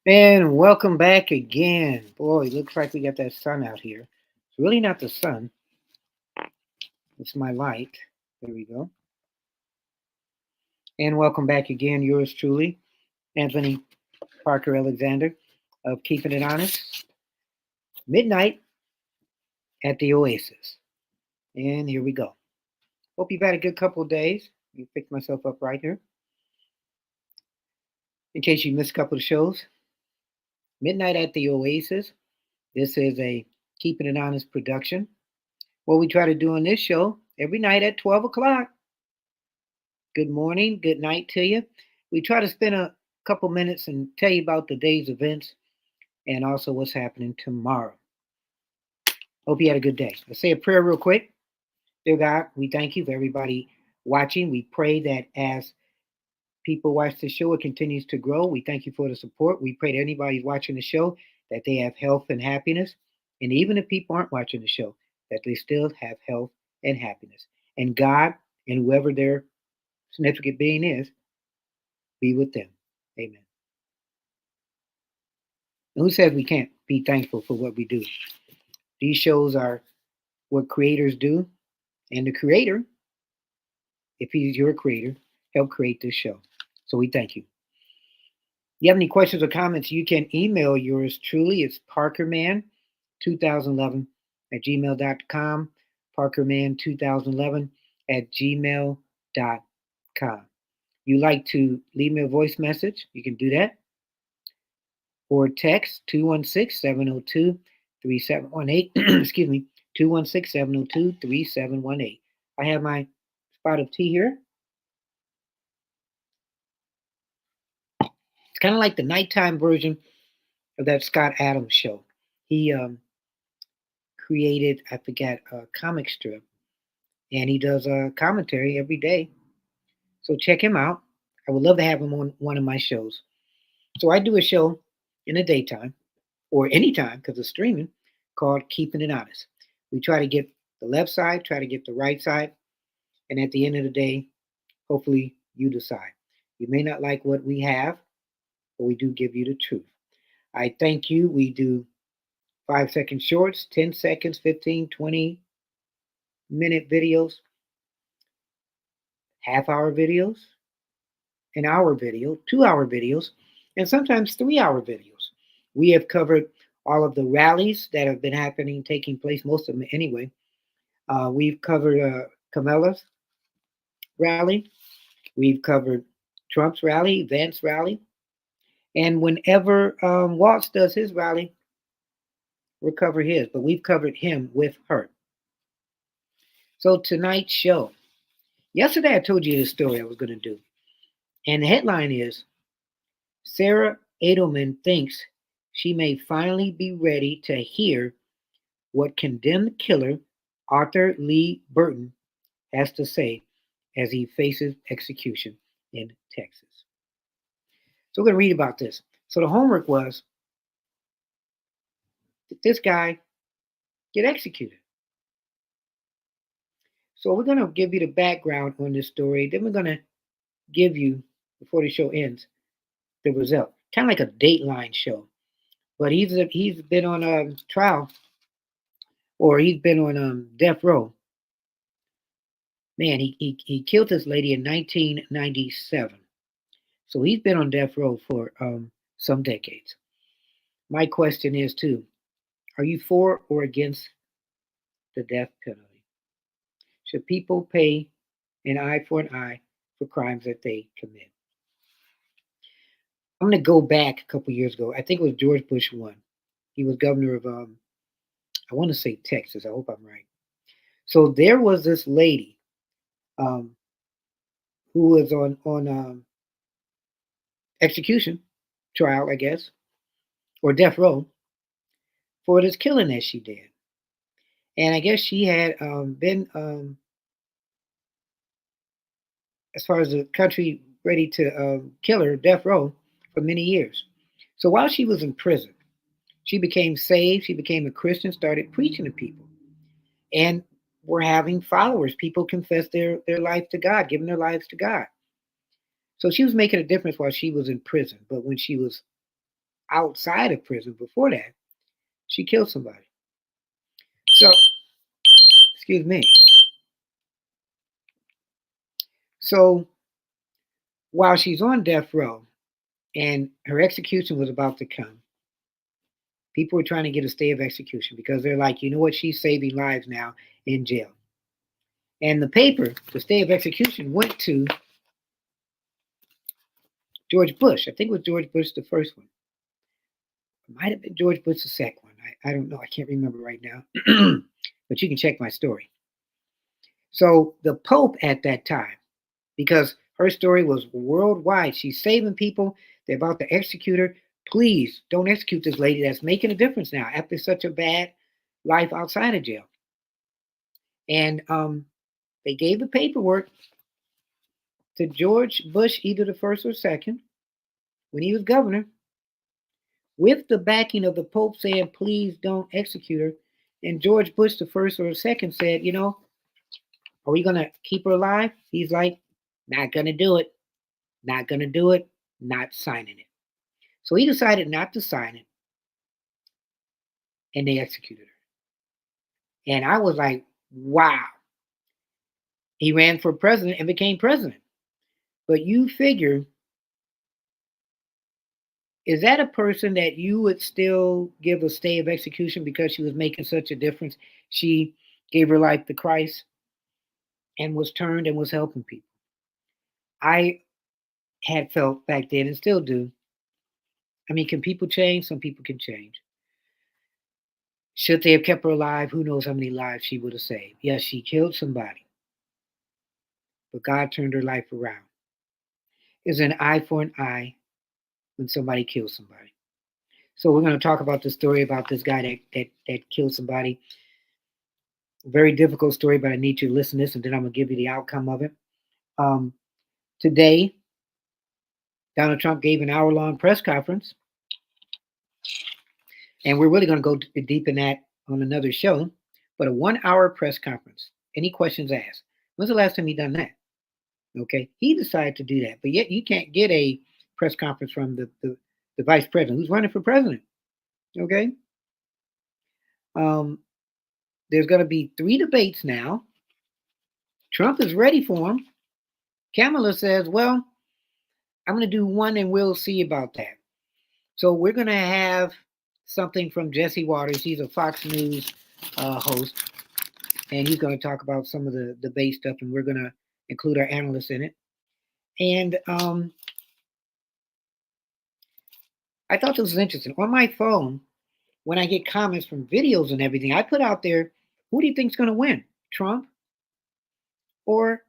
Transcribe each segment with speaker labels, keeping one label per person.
Speaker 1: And welcome back again. Boy, it looks like we got that sun out here. It's really not the sun, it's my light. There we go. And welcome back again, yours truly, Anthony Parker Alexander of Keeping It Honest, midnight at the Oasis. And here we go. Hope you've had a good couple of days. You picked myself up right here. In case you missed a couple of shows, midnight at the Oasis. This is a Keeping It Honest production. What we try to do on this show every night at 12 o'clock. Good morning, good night to you. We try to spend a couple minutes and tell you about the day's events and also what's happening tomorrow. Hope you had a good day. Let's say a prayer real quick. Dear God, we thank you for everybody watching. We pray that as people watch the show, it continues to grow. We thank you for the support. We pray that anybody watching the show that they have health and happiness. And even if people aren't watching the show, that they still have health and happiness. And God and whoever their significant being is, be with them. Amen. And who says we can't be thankful for what we do? These shows are what creators do, and the creator, if he's your creator, helped create this show. So we thank you. If you have any questions or comments, you can email yours truly. It's parkerman2011 at gmail.com. Parkerman2011 at gmail.com. You like to leave me a voice message, you can do that. Or text 216-702-3718. Excuse me, 216-702-3718. I have my spot of tea here. It's kind of like the nighttime version of that Scott Adams show. He created, I forget, a comic strip, and he does a commentary every day. So check him out. I would love to have him on one of my shows. So I do a show in the daytime or anytime because it's streaming called Keeping It Honest. We try to get the left side, try to get the right side, and at the end of the day, hopefully you decide. You may not like what we have, but we do give you the truth. I thank you. We do 5 second shorts, 10 seconds, 15, 20-minute videos, half-hour videos, an hour video, 2 hour videos, and sometimes 3 hour videos. We have covered all of the rallies that have been happening, taking place, most of them anyway. We've covered Kamala's rally. We've covered Trump's rally, Vance's rally. And whenever Waltz does his rally, we'll cover his, but we've covered him with her. So tonight's show. Yesterday I told you the story I was going to do. And the headline is Sarah Edelman thinks she may finally be ready to hear what condemned killer Arthur Lee Burton has to say as he faces execution in Texas. So we're going to read about this. So the homework was, did this guy get executed? So we're going to give you the background on this story. Then we're going to give you, before the show ends, the result. Kind of like a Dateline show. But he's been on a trial, or he's been on death row. Man, he killed this lady in 1997. So he's been on death row for some decades. My question is, too, are you for or against the death penalty? Should people pay an eye for an eye for crimes that they commit? I'm going to go back a couple years ago. I think it was George Bush 1. He was governor of, I want to say Texas. I hope I'm right. So there was this lady who was on execution trial, I guess, or death row for this killing that she did. And I guess she had been, as far as the country, ready to kill her, death row, for many years. So while she was in prison, she became saved. She became a Christian, started preaching to people, and were having followers. People confessed their life to God, giving their lives to God. So she was making a difference while she was in prison. But when she was outside of prison before that, she killed somebody. So, excuse me. So while she's on death row and her execution was about to come, people were trying to get a stay of execution because they're like, you know what, she's saving lives now in jail. And the paper, the stay of execution, went to George Bush. I think it was George Bush the first one. It might have been George Bush the second one. I don't know. I can't remember right now. But you can check my story. So the Pope at that time, because her story was worldwide, she's saving people. They're about to execute her. Please don't execute this lady that's making a difference now after such a bad life outside of jail. And they gave the paperwork to George Bush, either the first or second, when he was governor, with the backing of the Pope saying, please don't execute her. And George Bush, the first or the second, said, you know, are we going to keep her alive? He's like, not going to do it. Not going to do it. Not signing it. So he decided not to sign it. And they executed her. And I was like, wow. He ran for president and became president. But you figure, is that a person that you would still give a stay of execution because she was making such a difference? She gave her life to Christ and was turned and was helping people. I had felt back then and still do. I mean, can people change? Some people can change. Should they have kept her alive? Who knows how many lives she would have saved? Yes, she killed somebody, but God turned her life around. It's an eye for an eye when somebody kills somebody. So we're going to talk about the story about this guy that killed somebody. Very difficult story, but I need you to listen to this, and then I'm going to give you the outcome of it. Um, Today, Donald Trump gave an hour-long press conference, and we're really going to go deep in that on another show, but a 1 hour press conference. Any questions asked? When's the last time he done that? Okay, he decided to do that, but yet you can't get a press conference from the vice president who's running for president. Okay, um, there's going to be 3 debates now. Trump is ready for them. Kamala says, well, I'm going to do one and we'll see about that. So we're going to have something from Jesse Waters. He's a Fox News host, and he's going to talk about some of the debate stuff, and we're going to include our analysts in it. And I thought this was interesting. On my phone, when I get comments from videos and everything, I put out there, who do you think is going to win, Trump or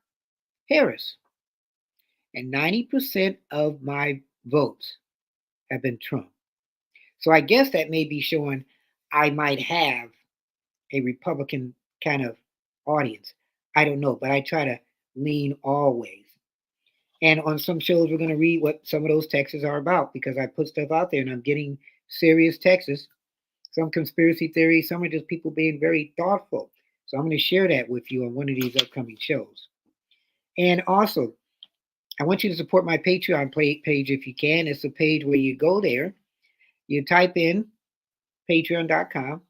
Speaker 1: Harris? And 90% of my votes have been Trump. So I guess that may be showing I might have a Republican kind of audience. I don't know, but I try to lean always. And on some shows, we're going to read what some of those texts are about because I put stuff out there and I'm getting serious texts. Some conspiracy theories, some are just people being very thoughtful. So I'm going to share that with you on one of these upcoming shows. And also, I want you to support my Patreon page if you can. It's a page where you go there, you type in patreon.com,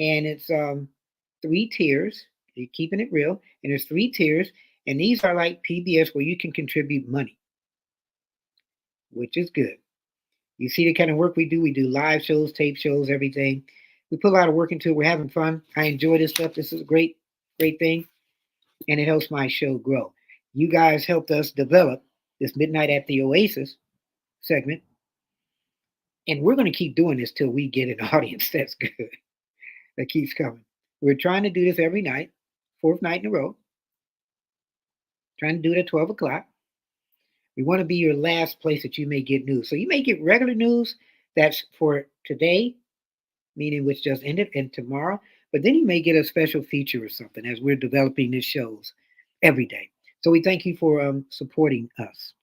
Speaker 1: and it's 3 tiers. You're keeping it real. And there's 3 tiers. And these are like PBS where you can contribute money, which is good. You see the kind of work we do. We do live shows, tape shows, everything. We put a lot of work into it. We're having fun. I enjoy this stuff. This is a great, great thing. And it helps my show grow. You guys helped us develop this Midnight at the Oasis segment. And we're going to keep doing this till we get an audience that's good, that keeps coming. We're trying to do this every night, 4th night in a row. Trying to do it at 12 o'clock. We want to be your last place that you may get news. So you may get regular news that's for today, meaning which just ended, and tomorrow. But then you may get a special feature or something as we're developing these shows every day. So we thank you for supporting us.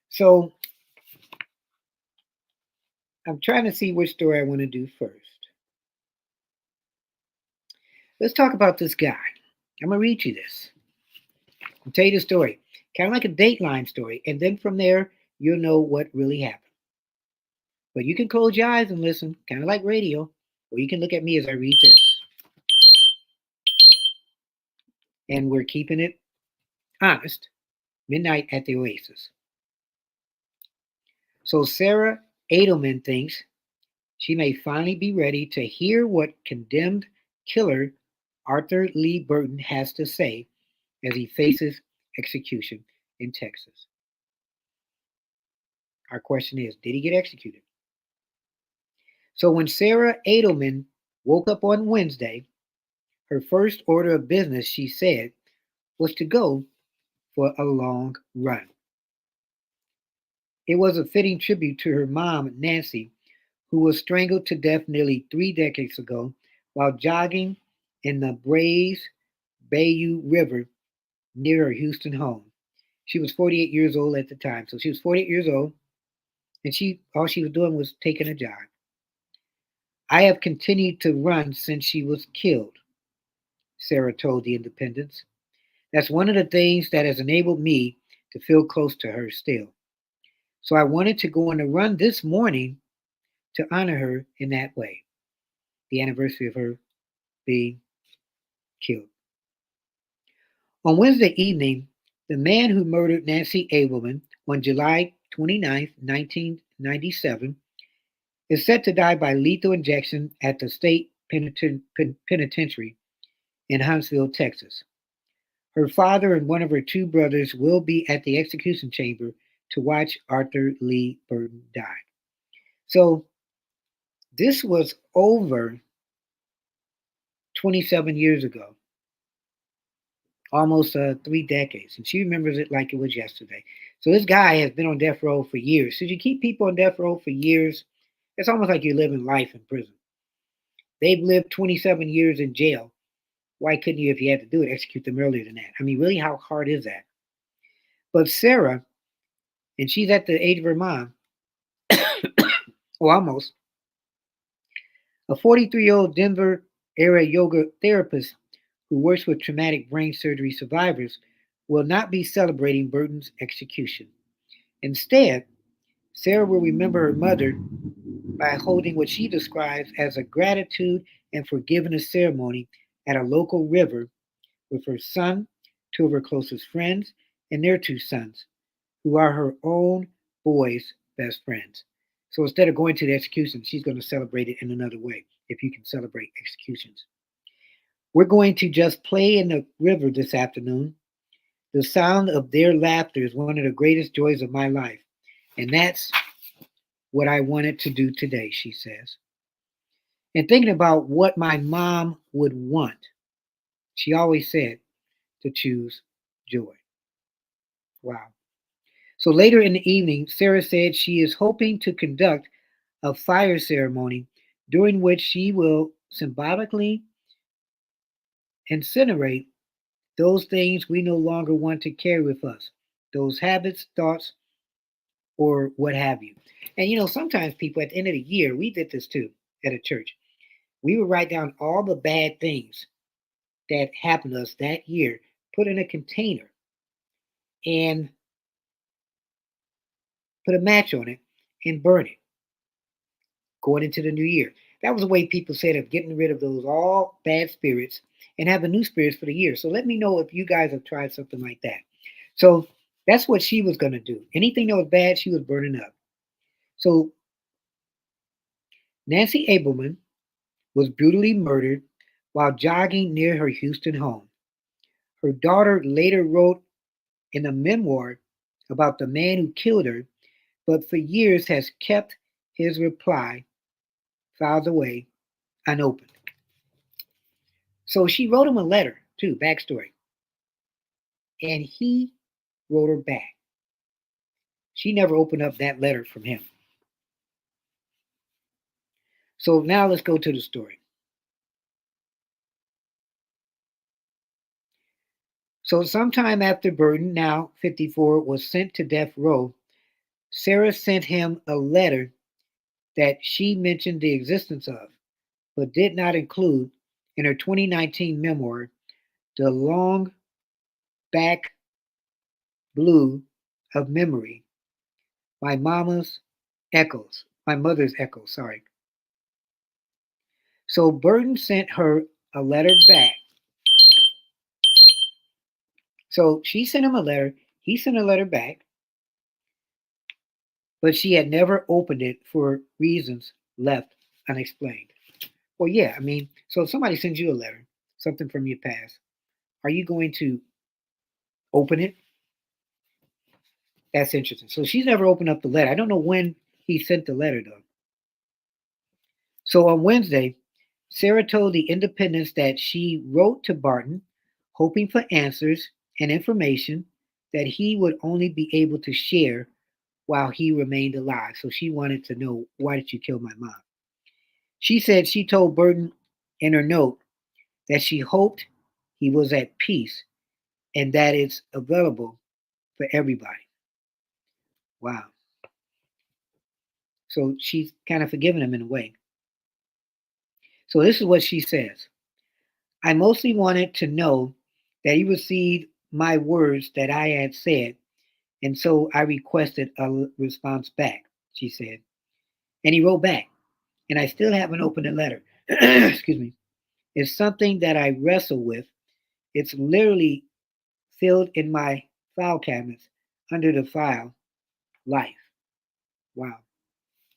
Speaker 1: So I'm trying to see which story I want to do first. Let's talk about this guy. I'm going to read you this. I'll tell you the story. Kind of like a Dateline story. And then from there, you'll know what really happened. But you can close your eyes and listen, kind of like radio, or you can look at me as I read this. And we're keeping it honest. Midnight at the Oasis. So Sarah Edelman thinks she may finally be ready to hear what condemned killer Arthur Lee Burton has to say as he faces execution in Texas. Our question is, did he get executed? So when Sarah Edelman woke up on Wednesday, her first order of business, she said, was to go for a long run. It was a fitting tribute to her mom, Nancy, who was strangled to death nearly 3 decades ago while jogging in the Brays Bayou River near her Houston home. She was 48 years old at the time. So she was 48 years old, and she all she was doing was taking a jog. I have continued to run since she was killed, Sarah told the Independence. That's one of the things that has enabled me to feel close to her still. So I wanted to go on a run this morning to honor her in that way, the anniversary of her being killed. On Wednesday evening, the man who murdered Nancy Abelman on July 29th, 1997, is set to die by lethal injection at the state penitentiary in Huntsville, Texas. Her father and one of her two brothers will be at the execution chamber to watch Arthur Lee Burton die. So this was over 27 years ago, almost 3 decades, and she remembers it like it was yesterday. So this guy has been on death row for years. So you keep people on death row for years, it's almost like you're living life in prison. They've lived 27 years in jail. Why couldn't you, if you had to do it, execute them earlier than that? I mean, really, how hard is that? But Sarah, and she's at the age of her mom, or almost, a 43-year-old Denver area yoga therapist who works with traumatic brain surgery survivors, will not be celebrating Burton's execution. Instead, Sarah will remember her mother by holding what she describes as a gratitude and forgiveness ceremony at a local river with her son, two of her closest friends, and their two sons, who are her own boy's best friends. So instead of going to the execution, she's going to celebrate it in another way, if you can celebrate executions. We're going to just play in the river this afternoon. The sound of their laughter is one of the greatest joys of my life. And that's what I wanted to do today, she says. And thinking about what my mom would want, she always said to choose joy. Wow. So later in the evening, Sarah said she is hoping to conduct a fire ceremony during which she will symbolically incinerate those things we no longer want to carry with us, those habits, thoughts, or what have you. And sometimes people at the end of the year, we did this too at a church. We would write down all the bad things that happened to us that year, put in a container, and put a match on it and burn it going into the new year. That was a way people said of getting rid of those all bad spirits and having new spirits for the year. So let me know if you guys have tried something like that. So that's what she was going to do. Anything that was bad, she was burning up. So Nancy Abelman was brutally murdered while jogging near her Houston home. Her daughter later wrote in a memoir about the man who killed her, but for years has kept his reply filed away unopened. So she wrote him a letter, too, backstory. And he wrote her back. She never opened up that letter from him. So now let's go to the story. So sometime after Burton, now 54, was sent to death row, Sarah sent him a letter that she mentioned the existence of, but did not include in her 2019 memoir, The Long Back Blue of Memory, My Mama's Echoes. My mother's echo, sorry. So Burton sent her a letter back. So she sent him a letter. He sent a letter back, but she had never opened it for reasons left unexplained. Well, yeah, I mean, so if somebody sends you a letter, something from your past, are you going to open it? That's interesting. So she's never opened up the letter. I don't know when he sent the letter, though. So on Wednesday, Sarah told the Independence that she wrote to Barton, hoping for answers and information that he would only be able to share while he remained alive. So she wanted to know, why did you kill my mom? She said she told Burton in her note that she hoped he was at peace and that it's available for everybody. Wow. So she's kind of forgiven him in a way. So this is what she says. I mostly wanted to know that he received my words that I had said, and so I requested a response back, she said. And he wrote back, and I still haven't opened the letter. Excuse me. It's something that I wrestle with. It's literally filled in my file cabinets under the file life. Wow.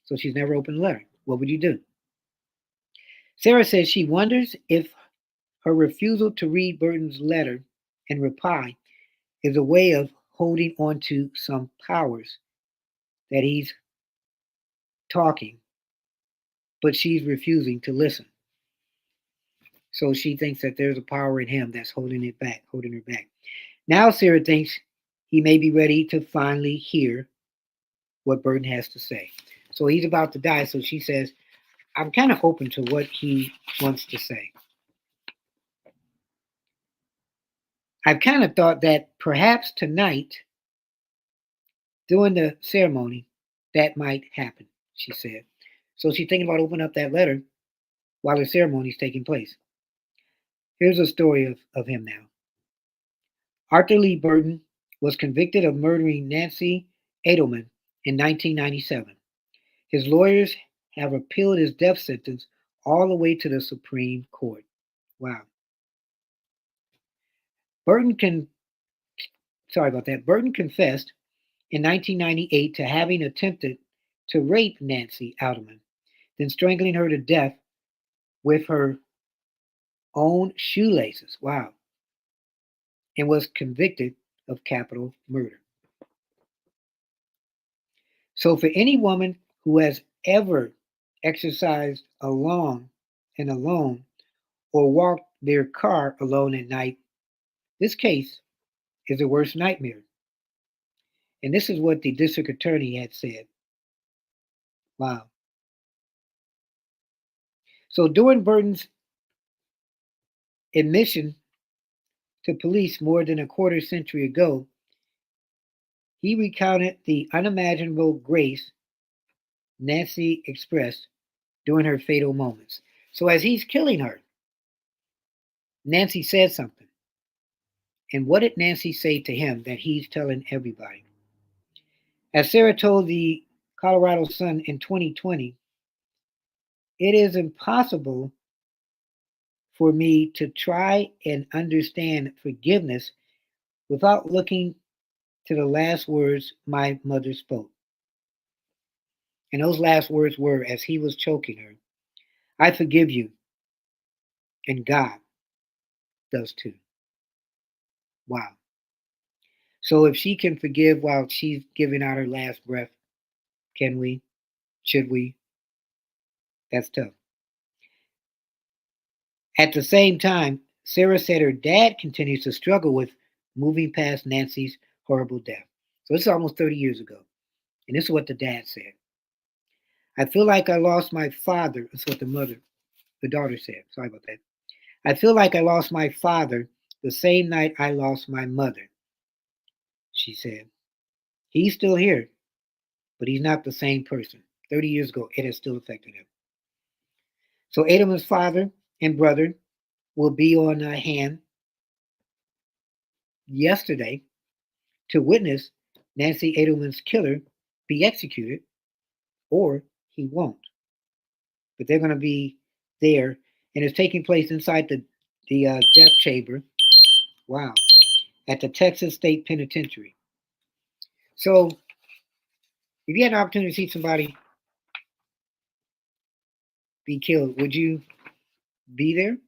Speaker 1: So she's never opened a letter. What would you do? Sarah says she wonders if her refusal to read Burton's letter and reply is a way of holding on to some powers that he's talking, but she's refusing to listen. So she thinks that there's a power in him that's holding it back, holding her back. Now Sarah thinks he may be ready to finally hear what Burton has to say. So he's about to die. So she says, I'm kind of open to what he wants to say. I've kind of thought that perhaps tonight, during the ceremony, that might happen, she said. So she's thinking about opening up that letter while the ceremony is taking place. Here's a story of him now. Arthur Lee Burton was convicted of murdering Nancy Edelman in 1997. His lawyers have appealed his death sentence all the way to the Supreme Court. Wow. Burton can sorry about that. Burton confessed in 1998 to having attempted to rape Nancy Edelman, then strangling her to death with her own shoelaces. Wow. And was convicted of capital murder. So, for any woman who has ever exercised alone and alone or walked their car alone at night, this case is a worst nightmare. And this is what the district attorney had said. Wow. So, during Burton's admission to police more than a quarter century ago, he recounted the unimaginable grace Nancy expressed during her fatal moments. So, as he's killing her, Nancy said something. And what did Nancy say to him that he's telling everybody? As Sarah told the Colorado Sun in 2020, it is impossible for me to try and understand forgiveness without looking to the last words my mother spoke. And those last words were, as he was choking her, I forgive you, and God does too. Wow. So if she can forgive while she's giving out her last breath, can we? Should we? That's tough. At the same time, Sarah said her dad continues to struggle with moving past Nancy's horrible death. So this is almost 30 years ago. And this is what the dad said. I feel like I lost my father. That's what the daughter said. Sorry about that. I feel like I lost my father the same night I lost my mother, she said. He's still here, but he's not the same person. 30 years ago, it has still affected him. So Adam's father and brother will be on hand yesterday to witness Nancy Edelman's killer be executed, or he won't. But they're going to be there, and it's taking place inside the death chamber. Wow, at the Texas State Penitentiary. So, if you had an opportunity to see somebody be killed, would you be there?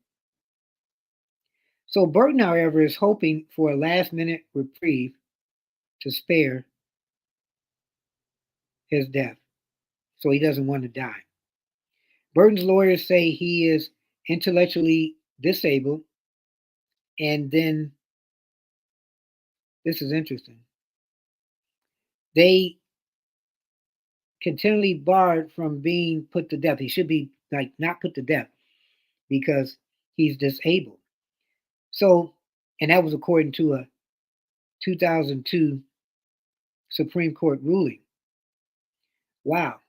Speaker 1: So Burton, however, is hoping for a last-minute reprieve to spare his death, so he doesn't want to die. Burton's lawyers say he is intellectually disabled, and then this is interesting. They continually barred from being put to death. He should be like not put to death because he's disabled. So, and that was according to a 2002 Supreme Court ruling. Wow.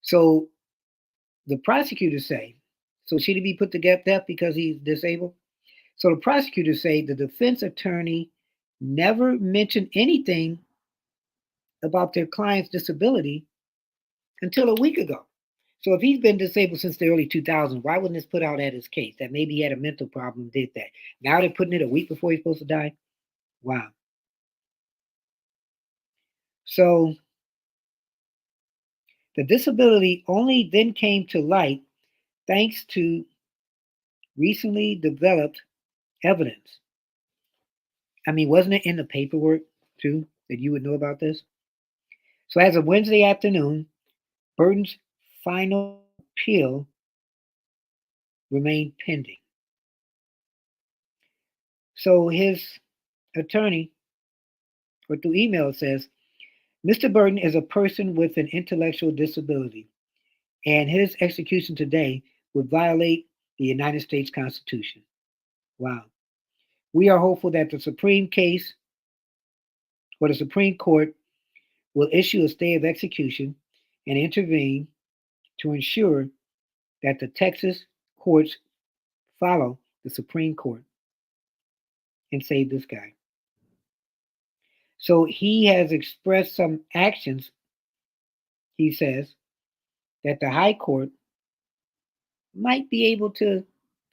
Speaker 1: So the prosecutors say, so should he be put to death because he's disabled? So the prosecutors say the defense attorney never mentioned anything about their client's disability until a week ago. So if he's been disabled since the early 2000s, why wouldn't this put out at his case that maybe he had a mental problem, did that? Now they're putting it a week before he's supposed to die? Wow. So the disability only then came to light thanks to recently developed evidence. I mean, wasn't it in the paperwork too that you would know about this? So as of Wednesday afternoon, Burton's final appeal remained pending. So his attorney, or through email, says Mr. Burton is a person with an intellectual disability, and his execution today would violate the United States Constitution. Wow. We are hopeful that the Supreme Court will issue a stay of execution and intervene to ensure that the Texas courts follow the Supreme Court and save this guy. So he has expressed some actions, he says, that the High Court might be able to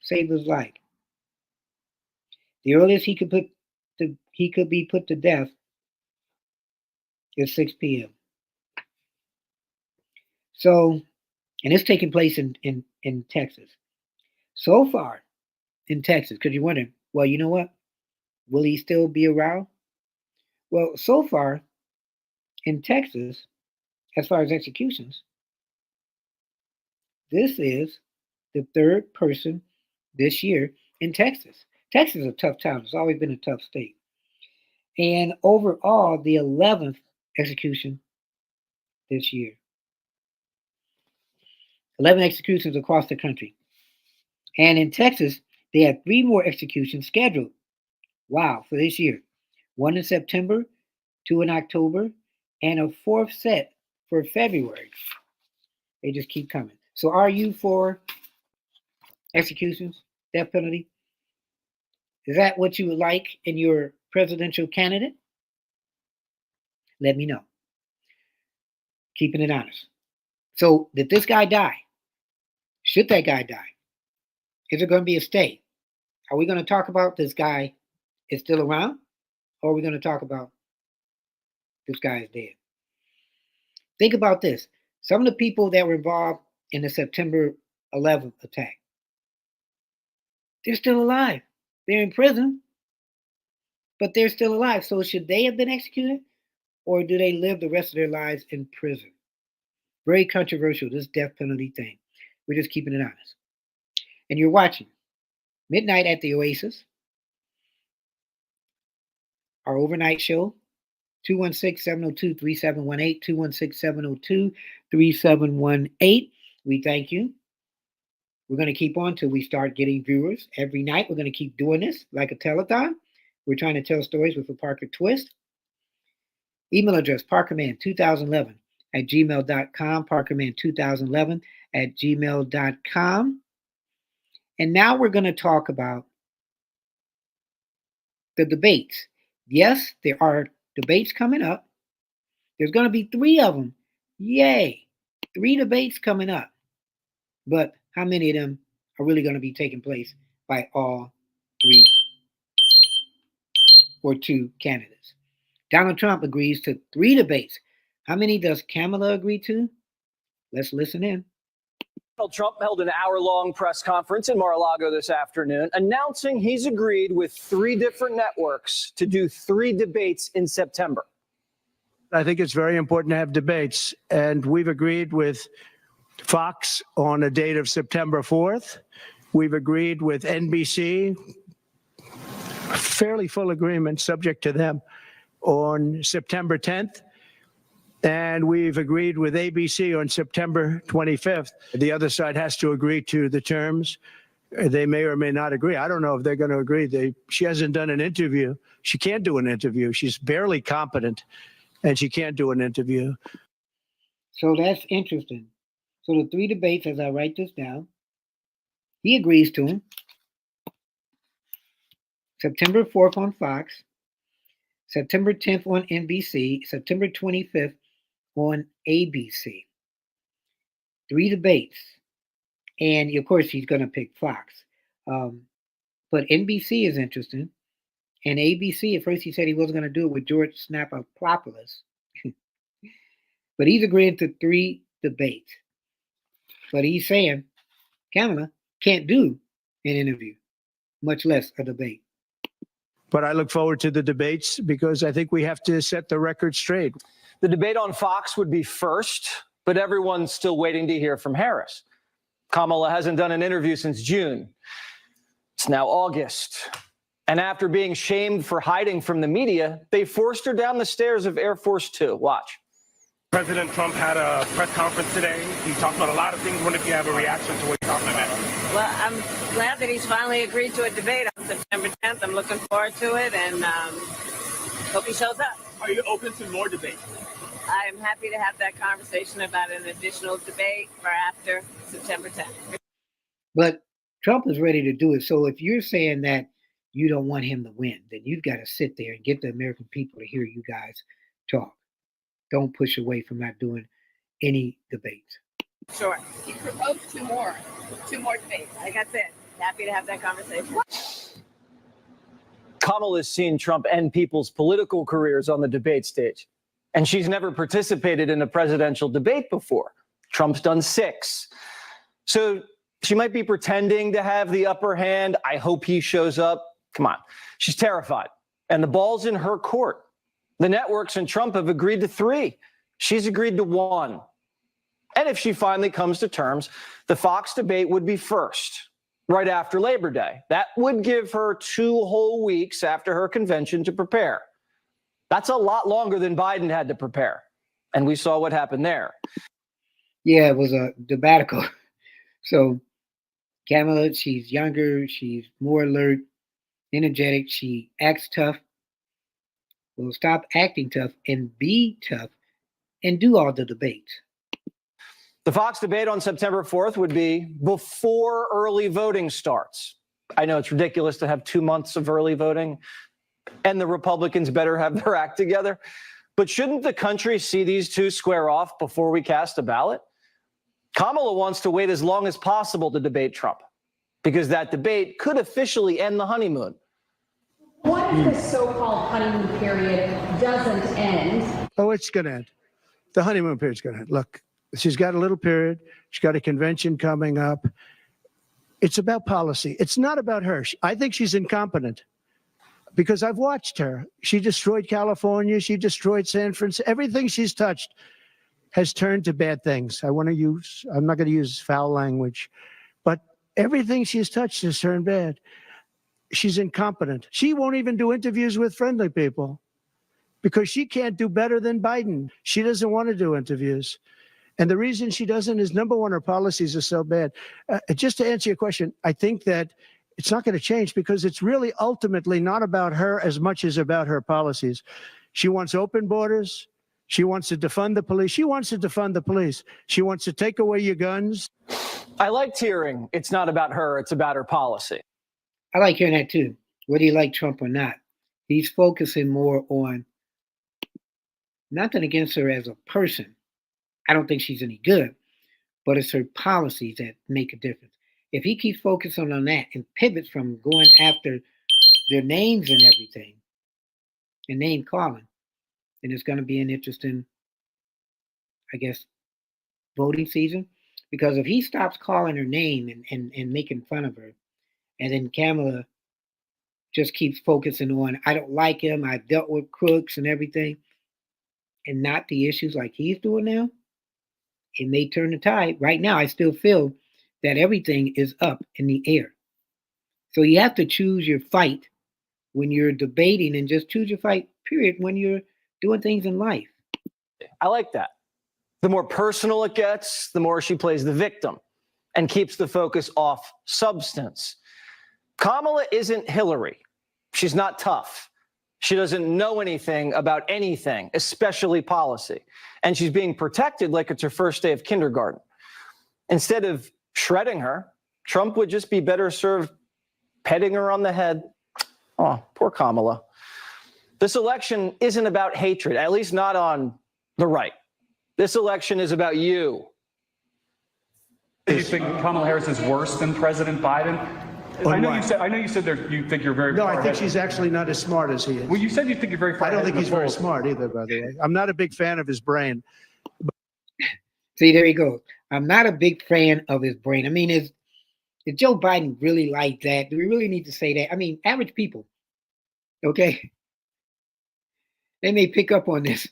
Speaker 1: save his life. The earliest he could be put to death is 6 p.m. So, and it's taking place in Texas. So far in Texas, because you're wondering, well, you know what? Will he still be around? Well, so far in Texas, as far as executions, this is the third person this year in Texas. Texas is a tough town. It's always been a tough state. And overall, the 11th execution this year. 11 executions across the country. And in Texas, they have 3 more executions scheduled. Wow, for this year. 1 in September, 2 in October, and a 4th set for February. They just keep coming. So are you for executions, death penalty? Is that what you would like in your presidential candidate? Let me know. Keeping it honest. So did this guy die? Should that guy die? Is it going to be a stay? Are we going to talk about this guy is still around? Or are we going to talk about this guy is dead? Think about this. Some of the people that were involved in the September 11th attack, they're still alive. They're in prison, but they're still alive. So should they have been executed? Or do they live the rest of their lives in prison? Very controversial, this death penalty thing. We're just keeping it honest. And you're watching Midnight at the Oasis, our overnight show, 216-702-3718, 216-702-3718. We thank you. We're going to keep on till we start getting viewers every night. We're going to keep doing this like a telethon. We're trying to tell stories with a Parker twist. Email address, parkerman2011 at gmail.com, parkerman2011 at gmail.com. And now we're going to talk about the debates. Yes, there are debates coming up. There's going to be 3 of them. Yay. 3 debates coming up, but how many of them are really going to be taking place by all 3 or 2 candidates? Donald Trump agrees to 3 debates. How many does Kamala agree to? Let's listen in.
Speaker 2: Donald Trump held an hour-long press conference in Mar-a-Lago this afternoon, announcing he's agreed with 3 different networks to do 3 debates in September.
Speaker 3: I think it's very important to have debates, and we've agreed with Fox on a date of September 4th. We've agreed with NBC, fairly full agreement, subject to them, on September 10th. And we've agreed with ABC on September 25th. The other side has to agree to the terms. They may or may not agree. I don't know if they're going to agree. She hasn't done an interview. She can't do an interview. She's barely competent, and she can't do an interview.
Speaker 1: So that's interesting. So the 3 debates, as I write this down, he agrees to them. September 4th on Fox, September 10th on NBC, September 25th on ABC. 3 debates. And of course, he's going to pick Fox. But NBC is interesting. And ABC, at first he said he wasn't going to do it with George Snappapopoulos. But he's agreeing to 3 debates. But he's saying Kamala can't do an interview, much less a debate.
Speaker 3: But I look forward to the debates because I think we have to set the record straight.
Speaker 2: The debate on Fox would be first, but everyone's still waiting to hear from Harris. Kamala hasn't done an interview since June. It's now August. And after being shamed for hiding from the media, they forced her down the stairs of Air Force Two. Watch.
Speaker 4: President Trump had a press conference today. He talked about a lot of things. What if you have a reaction to what he's talking about?
Speaker 5: Well, I'm glad that he's finally agreed to a debate on September 10th. I'm looking forward to it and hope he shows up.
Speaker 4: Are you open to more debates?
Speaker 5: I am happy to have that conversation about an additional debate for after September 10th.
Speaker 1: But Trump is ready to do it. So if you're saying that you don't want him to win, then you've got to sit there and get the American people to hear you guys talk. Don't push away from not doing any debates.
Speaker 5: Sure. He proposed 2 more debates. Like I said, happy to have that conversation.
Speaker 2: Kamala has seen Trump end people's political careers on the debate stage. And she's never participated in a presidential debate before. Trump's done 6. So she might be pretending to have the upper hand. I hope he shows up. Come on. She's terrified. And the ball's in her court. The networks and Trump have agreed to 3. She's agreed to 1. And if she finally comes to terms, the Fox debate would be first, right after Labor Day. That would give her 2 whole weeks after her convention to prepare. That's a lot longer than Biden had to prepare. And we saw what happened there.
Speaker 1: Yeah, it was a debacle. So Kamala, she's younger, she's more alert, energetic, she acts tough. Well, stop acting tough and be tough and do all the debates.
Speaker 2: The Fox debate on September 4th would be before early voting starts. I know it's ridiculous to have 2 months of early voting, and the Republicans better have their act together. But shouldn't the country see these 2 square off before we cast a ballot? Kamala wants to wait as long as possible to debate Trump, because that debate could officially end the honeymoon.
Speaker 6: What if the so-called honeymoon period doesn't end?
Speaker 3: Oh, it's going to end. The honeymoon period's going to end. Look, she's got a little period. She's got a convention coming up. It's about policy. It's not about her. I think she's incompetent because I've watched her. She destroyed California. She destroyed San Francisco. Everything she's touched has turned to bad things. I'm not going to use foul language, but everything she's touched has turned bad. She's incompetent. She won't even do interviews with friendly people because she can't do better than Biden. She doesn't want to do interviews. And the reason she doesn't is, number one, her policies are so bad. Just to answer your question, I think that it's not going to change because it's really ultimately not about her as much as about her policies. She wants open borders. She wants to defund the police. She wants to defund the police. She wants to take away your guns.
Speaker 2: I liked hearing it's not about her, it's about her policy.
Speaker 1: I like hearing that too, whether you like Trump or not. He's focusing more on nothing against her as a person. I don't think she's any good. but it's her policies that make a difference. If he keeps focusing on that and pivots from going after their names and everything and name calling, then it's going to be an interesting, I guess, voting season. Because if he stops calling her name and making fun of her, and then Kamala just keeps focusing on, I don't like him, I've dealt with crooks and everything, and not the issues like he's doing now, it may turn the tide. Right now, I still feel that everything is up in the air. So you have to choose your fight when you're debating, and just choose your fight, period, when you're doing things in life.
Speaker 2: I like that. The more personal it gets, the more she plays the victim and keeps the focus off substance. Kamala isn't Hillary. She's not tough. She doesn't know anything about anything, especially policy. And she's being protected like it's her first day of kindergarten. Instead of shredding her, Trump would just be better served petting her on the head. Oh, poor Kamala. This election isn't about hatred, at least not on the right. This election is about you.
Speaker 7: Do you think Kamala Harris is worse than President Biden? I know you said you think you're very.
Speaker 3: No, I think she's actually not as smart as he is.
Speaker 7: Well, you said you think you're very.
Speaker 3: I don't think he's very smart either, by the way. I'm not a big fan of his brain.
Speaker 1: See, there you go. I'm not a big fan of his brain. I mean, is Joe Biden really like that? Do we really need to say that? I mean, average people, okay? They may pick up on this,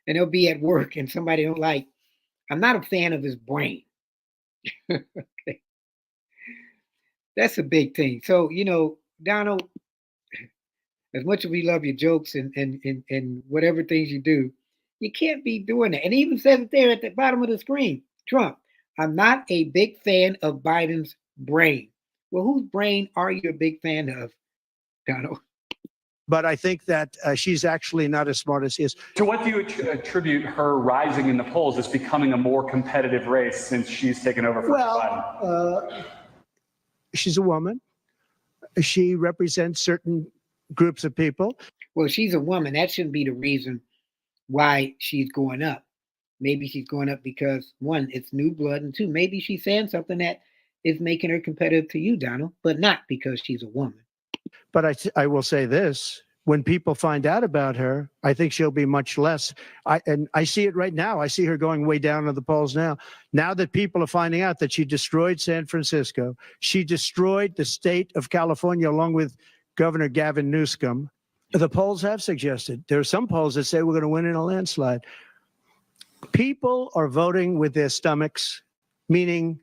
Speaker 1: and they'll be at work, and somebody don't like. I'm not a fan of his brain. Okay. That's a big thing. So, Donald, as much as we love your jokes and whatever things you do, you can't be doing that. And he even says it there at the bottom of the screen. Trump, I'm not a big fan of Biden's brain. Well, whose brain are you a big fan of, Donald?
Speaker 3: But I think that she's actually not as smart as he is.
Speaker 7: To what do you attribute her rising in the polls as becoming a more competitive race since she's taken over for Biden?
Speaker 3: She's a woman. She represents certain groups of people.
Speaker 1: Well, she's a woman. That shouldn't be the reason why she's going up. Maybe she's going up because, one, it's new blood, and two, maybe she's saying something that is making her competitive to you, Donald, but not because she's a woman.
Speaker 3: But I will say this. When people find out about her, I think she'll be much less. And I see it right now. I see her going way down in the polls now. Now that people are finding out that she destroyed San Francisco, she destroyed the state of California along with Governor Gavin Newsom. The polls have suggested, there are some polls that say we're going to win in a landslide. People are voting with their stomachs, meaning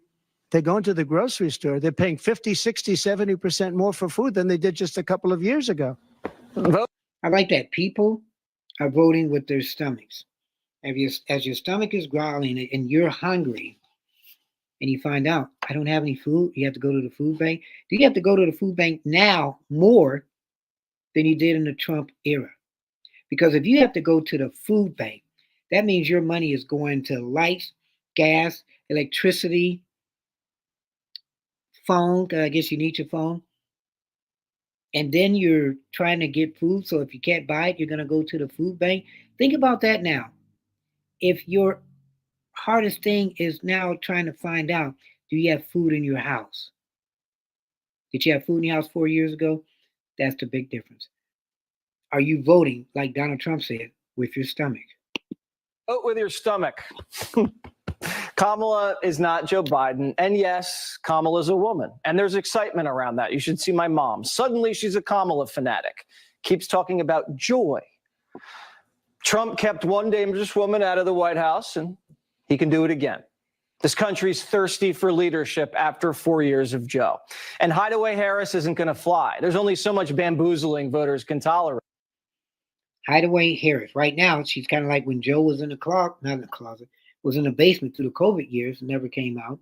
Speaker 3: they go into the grocery store, they're paying 50, 60, 70% more for food than they did just a couple of years ago.
Speaker 1: I like that. People are voting with their stomachs. As your stomach is growling and you're hungry, and you find out, I don't have any food, you have to go to the food bank. Do you have to go to the food bank now more than you did in the Trump era? Because if you have to go to the food bank, that means your money is going to lights, gas, electricity, phone, because I guess you need your phone. And then you're trying to get food. So if you can't buy it, you're going to go to the food bank. Think about that now. If your hardest thing is now trying to find out, do you have food in your house? Did you have food in your house 4 years ago? That's the big difference. Are you voting, like Donald Trump said, with your stomach?
Speaker 2: Vote with your stomach. Kamala is not Joe Biden. And yes, Kamala's a woman. And there's excitement around that. You should see my mom. Suddenly she's a Kamala fanatic. Keeps talking about joy. Trump kept one dangerous woman out of the White House, and he can do it again. This country's thirsty for leadership after 4 years of Joe. And Hideaway Harris isn't going to fly. There's only so much bamboozling voters can tolerate.
Speaker 1: Hideaway Harris. Right now, she's kind of like when Joe was in the closet, not in the closet, was in the basement through the COVID years and never came out.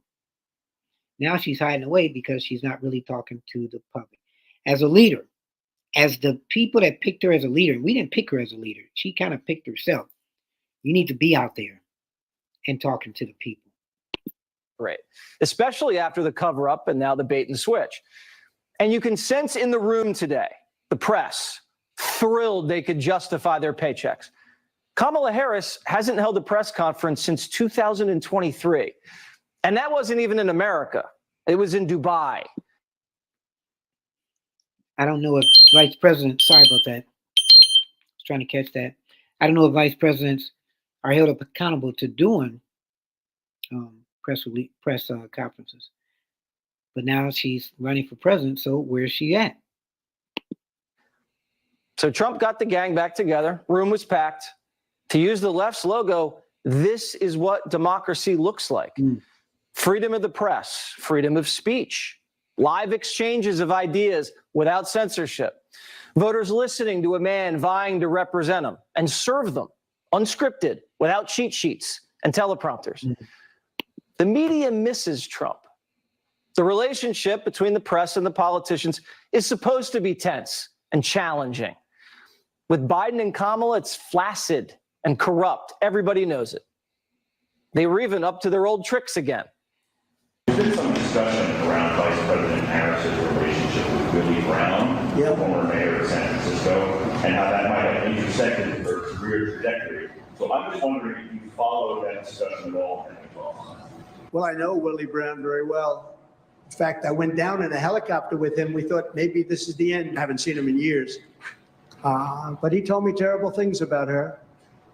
Speaker 1: Now she's hiding away because she's not really talking to the public. As a leader, as the people that picked her as a leader, we didn't pick her as a leader. She kind of picked herself. You need to be out there and talking to the people.
Speaker 2: Right. Especially after the cover up and now the bait and switch. And you can sense in the room today, the press, thrilled they could justify their paychecks. Kamala Harris hasn't held a press conference since 2023. And that wasn't even in America. It was in Dubai.
Speaker 1: I don't know if vice president, sorry about that. I was trying to catch that. I don't know if vice presidents are held up accountable to doing press conferences. But now she's running for president, so where's she at?
Speaker 2: So Trump got the gang back together. Room was packed. To use the left's logo, this is what democracy looks like. Freedom of the press, freedom of speech, live exchanges of ideas without censorship, voters listening to a man vying to represent them and serve them, unscripted, without cheat sheets and teleprompters. The media misses Trump. The relationship between the press and the politicians is supposed to be tense and challenging. With Biden and Kamala, it's flaccid and corrupt. Everybody knows it. They were even up to their old tricks again.
Speaker 8: There's been some discussion around Vice President Harris's relationship with Willie Brown, former mayor of San Francisco, and how that might have intersected with her career trajectory. So I'm just wondering if you followed that discussion at all.
Speaker 3: Well, I know Willie Brown very well. In fact, I went down in a helicopter with him. We thought maybe this is the end. I haven't seen him in years. But he told me terrible things about her.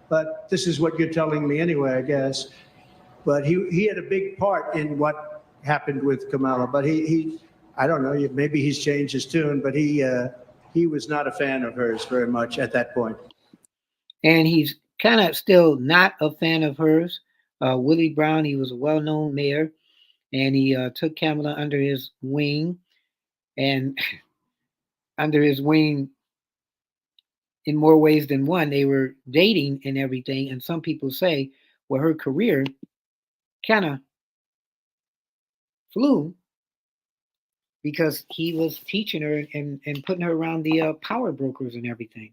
Speaker 3: But this is what you're telling me anyway, I guess. But he had a big part in what happened with Kamala. But he I don't know, maybe he's changed his tune, but he was not a fan of hers very much at that point.
Speaker 1: And he's kind of still not a fan of hers. Willie Brown, he was a well-known mayor, and he took Kamala under his wing, and under his wing in more ways than one. They were dating and everything, and some people say, well, her career kind of flew because he was teaching her and putting her around the power brokers and everything.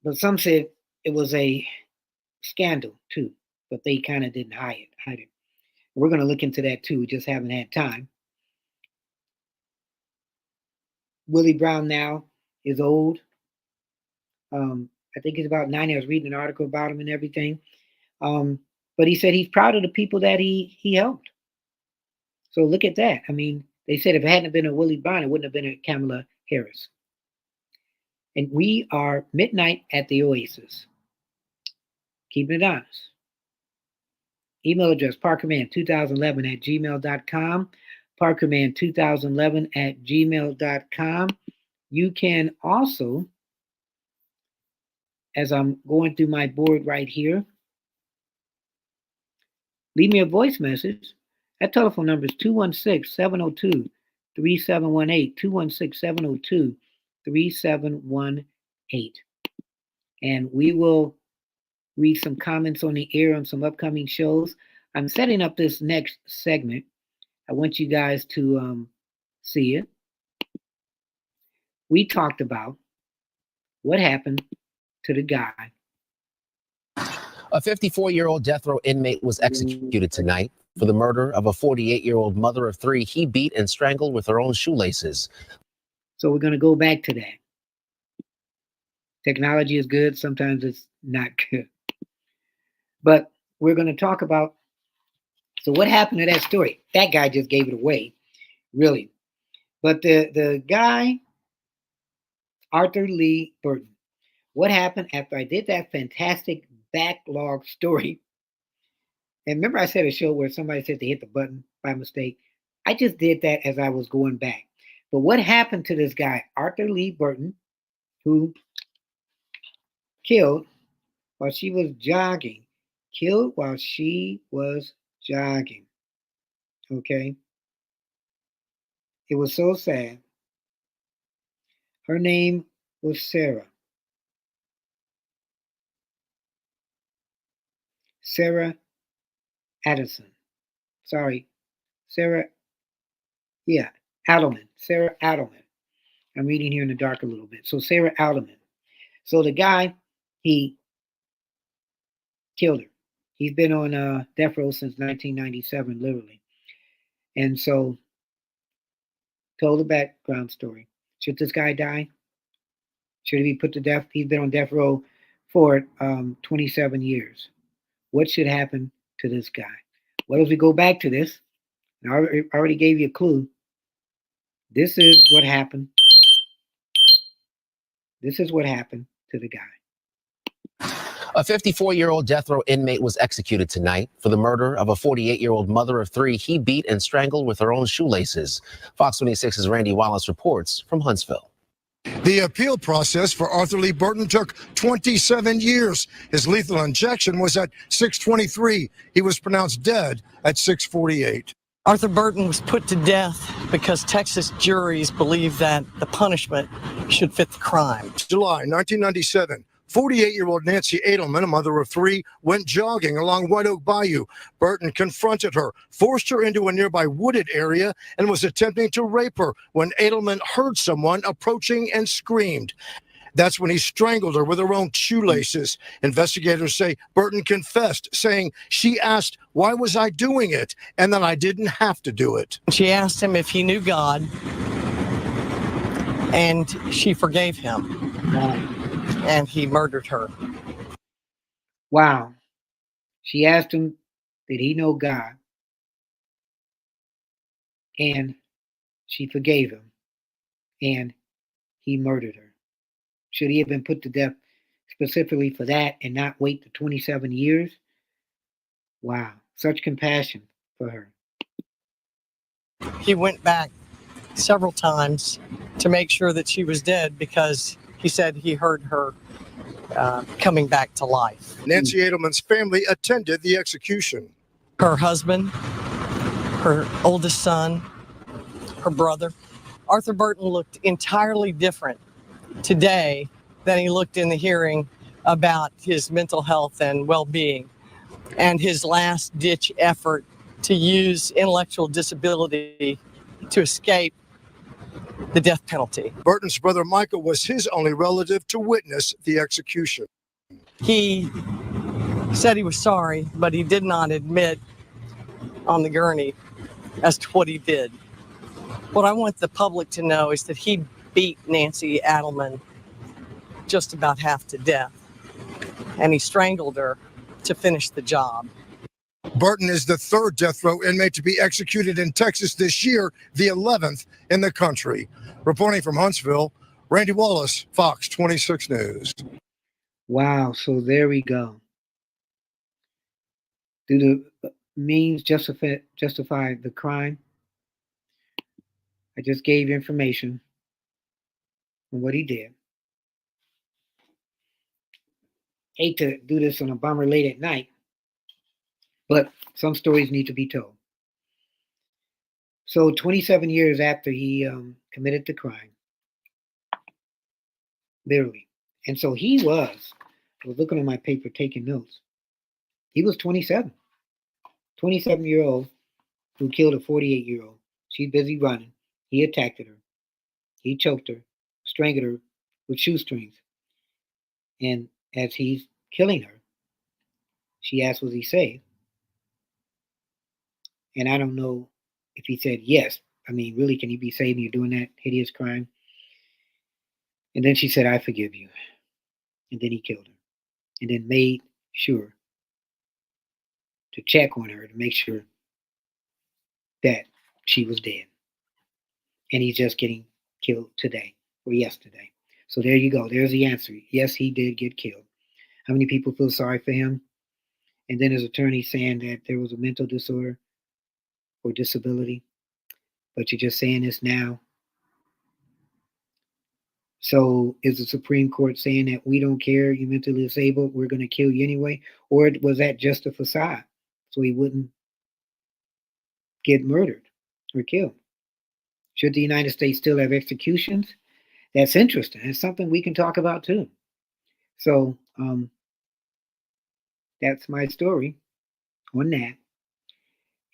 Speaker 1: But some said it was a scandal too, but they kind of didn't hide it. We're going to look into that too. We just haven't had time. Willie Brown now is old. I think he's about 90. I was reading an article about him and everything. But he said he's proud of the people that he helped. So look at that. I mean, they said if it hadn't been a Willie Brown, it wouldn't have been a Kamala Harris. And we are midnight at the Oasis. Keeping it honest. Email address, parkerman2011@gmail.com. parkerman2011@gmail.com. You can also, as I'm going through my board right here, leave me a voice message. That telephone number is 216-702-3718, 216-702-3718. And we will read some comments on the air on some upcoming shows. I'm setting up this next segment. I want you guys to see it. We talked about what happened to the guy.
Speaker 9: A 54-year-old death row inmate was executed tonight for the murder of a 48-year-old mother of three he beat and strangled with her own shoelaces.
Speaker 1: So we're going to go back to that. Technology is good. Sometimes it's not good. But we're going to talk about, so what happened to that story? That guy just gave it away, really. But the guy, Arthur Lee Burton, what happened after I did that fantastic backlog story? And remember I said a show where somebody said they hit the button by mistake? I just did that as I was going back. But what happened to this guy, Arthur Lee Burton, who killed while she was jogging? Killed while she was jogging. Okay? It was so sad. Her name was Sarah. Sarah Addison. Sorry. Sarah. Yeah. Adelman. Sarah Adelman. I'm reading here in the dark a little bit. So Sarah Adelman. So the guy, he killed her. He's been on death row since 1997, literally. And so, told the background story. Should this guy die? Should he be put to death? He's been on death row for 27 years. What should happen to this guy? Well, as we go back to this, I already gave you a clue. This is what happened. This is what happened to the guy.
Speaker 9: A 54-year-old death row inmate was executed tonight for the murder of a 48-year-old mother of three he beat and strangled with her own shoelaces. Fox 26's Randy Wallace reports from Huntsville.
Speaker 10: The appeal process for Arthur Lee Burton took 27 years. His lethal injection was at 6:23. He was pronounced dead at 6:48.
Speaker 11: Arthur Burton was put to death because Texas juries believe that the punishment should fit the crime.
Speaker 10: July 1997. 48-year-old Nancy Edelman, a mother of three, went jogging along White Oak Bayou. Burton confronted her, forced her into a nearby wooded area, and was attempting to rape her when Edelman heard someone approaching and screamed. That's when he strangled her with her own shoelaces. Investigators say Burton confessed, saying she asked, "Why was I doing it?" and that I didn't have to do it.
Speaker 11: She asked him if he knew God, and she forgave him. And he murdered her.
Speaker 1: Wow. She asked him, did he know God? And she forgave him. And he murdered her. Should he have been put to death specifically for that and not wait the 27 years? Wow. Such compassion for her.
Speaker 11: He went back several times to make sure that she was dead because he said he heard her coming back to life.
Speaker 10: Nancy Edelman's family attended the execution.
Speaker 11: Her husband, her oldest son, her brother. Arthur Burton looked entirely different today than he looked in the hearing about his mental health and well-being and his last-ditch effort to use intellectual disability to escape the death penalty.
Speaker 10: Burton's brother Michael was his only relative to witness the execution.
Speaker 11: He said he was sorry, but he did not admit on the gurney as to what he did. What I want the public to know is that he beat Nancy Edelman just about half to death, and he strangled her to finish the job.
Speaker 10: Burton is the third death row inmate to be executed in Texas this year, the 11th in the country. Reporting from Huntsville, Randy Wallace, Fox 26 News.
Speaker 1: Wow, so there we go. Do the means justify the crime? I just gave information on what he did. Hate to do this on a bummer late at night, but some stories need to be told. So 27 years after he committed the crime, literally. And so I was looking at my paper taking notes. He was 27. 27-year-old who killed a 48-year-old. She's busy running. He attacked her. He choked her, strangled her with shoestrings. And as he's killing her, she asked, was he saved? And I don't know if he said yes. I mean, really, can he be saved when you're doing that hideous crime? And then she said, I forgive you. And then he killed her. And then made sure to check on her to make sure that she was dead. And he's just getting killed today or yesterday. So there you go. There's the answer. Yes, he did get killed. How many people feel sorry for him? And then his attorney saying that there was a mental disorder or disability. But you're just saying this now. So is the Supreme Court saying that we don't care, you're mentally disabled, we're going to kill you anyway? Or was that just a facade so he wouldn't get murdered or killed? Should the United States still have executions? That's interesting. That's something we can talk about too. So that's my story on that.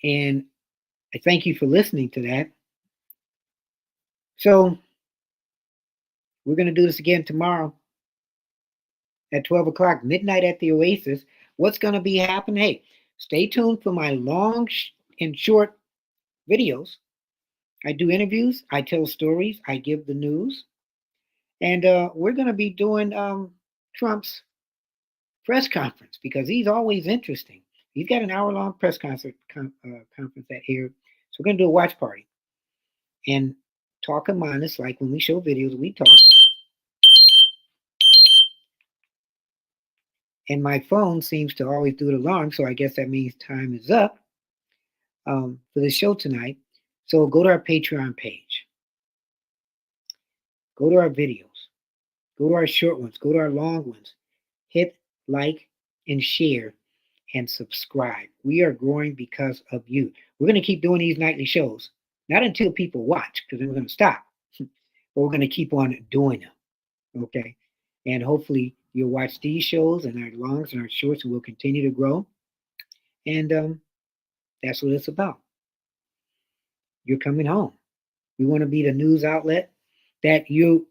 Speaker 1: And I thank you for listening to that. So we're going to do this again tomorrow at 12 o'clock, midnight at the Oasis. What's going to be happening? Hey, stay tuned for my long and short videos. I do interviews. I tell stories. I give the news. And we're going to be doing Trump's press conference because he's always interesting. He's got an hour-long press conference that here. So we're going to do a watch party and talk among us like when we show videos, we talk. And my phone seems to always do the alarm, so I guess that means time is up for the show tonight. So go to our Patreon page. Go to our videos. Go to our short ones. Go to our long ones. Hit like and share and subscribe. We are growing because of you. We're going to keep doing these nightly shows. Not until people watch, because then we're going to stop. But we're going to keep on doing them. Okay? And hopefully you'll watch these shows and our longs and our shorts, and we'll continue to grow. And that's what it's about. You're coming home. We want to be the news outlet that you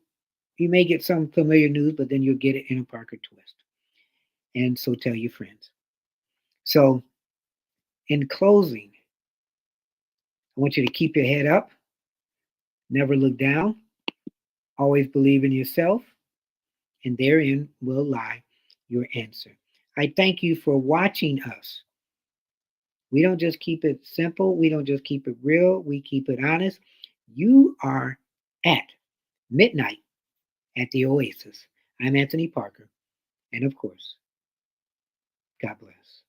Speaker 1: may get some familiar news, but then you'll get it in a Parker twist. And so tell your friends. So in closing, I want you to keep your head up, never look down, always believe in yourself, and therein will lie your answer. I thank you for watching us. We don't just keep it simple. We don't just keep it real. We keep it honest. You are at midnight at the Oasis. I'm Anthony Parker. And of course, God bless.